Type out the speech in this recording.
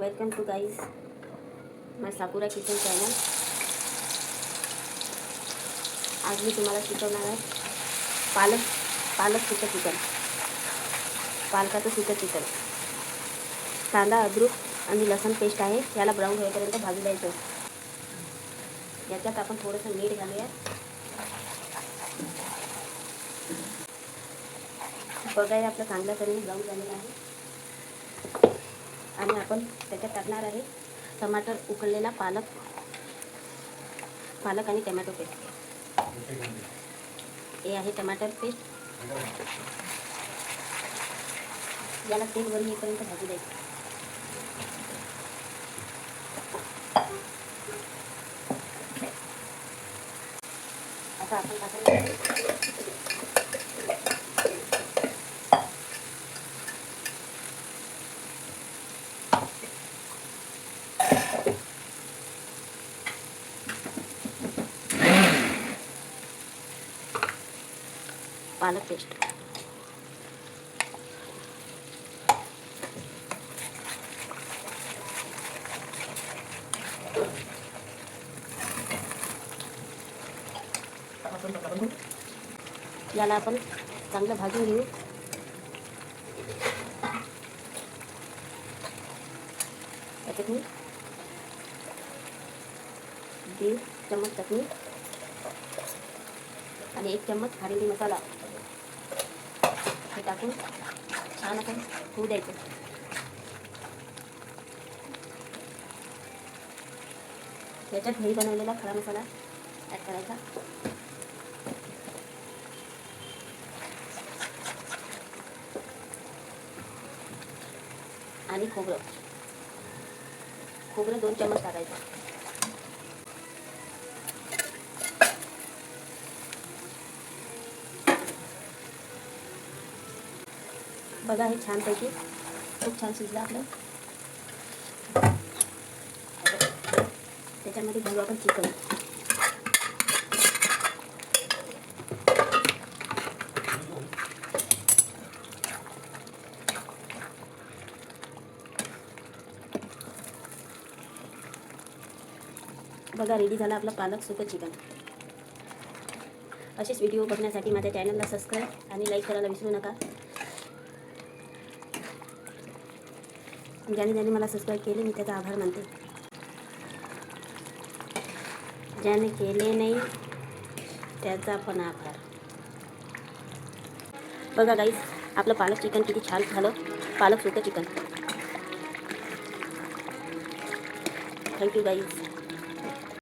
Welcome to guys my Sakura kitchen channel. आज मी तुम्हाला शिकवणार आहे पालक सुकं चिकन. पालकाचं सुकं चिकन. कांदा, अद्रक आणि लसूण पेस्ट आहे. याला ब्राऊन होईपर्यंत भाजून द्यायचं. याच्यात आपण थोडंसं मीठ घालूया. बघाय आपलं चांगल्या तऱ्हेने ब्राऊन झालेलं आहे. आणि आपण त्याच्यात टाकणार आहे टमाटर, उकळलेला पालक आणि टमॅटो पेस्ट. हे आहे टमाटर पेस्ट. याला तेल वर येईपर्यंत भाजू द्यायचं. आता आपण टाकून पालक पेस्ट. याला आपण चांगलं भाजून घेऊ. त्याच्यात मी 1.5 चम्मच चटणी आणि 1 चम्मच खारी मसाला हे टाकून छान आपण होऊ द्यायचं. याच्यात घरी बनवलेला खडा मसाला ॲड करायचा. आणि खोबरं 2 चम्मच टाकायचं. बघा हे छानपैकी खूप छान शिजलं आपलं. त्याच्यामध्ये घालू आपण चिकन. बघा रेडी झालं आपलं पालक सुकं चिकन. असेच व्हिडिओ बघण्यासाठी माझ्या चॅनलला सबस्क्राईब आणि लाईक करायला विसरू नका. ज्याने मला सबस्क्राईब केले मी त्याचा आभार मानते. ज्याने केले नाही त्याचा पण आभार. बघा गाईस आपलं पालक चिकन किती छान झालं. पालक सुकं चिकन. थँक्यू गाईस.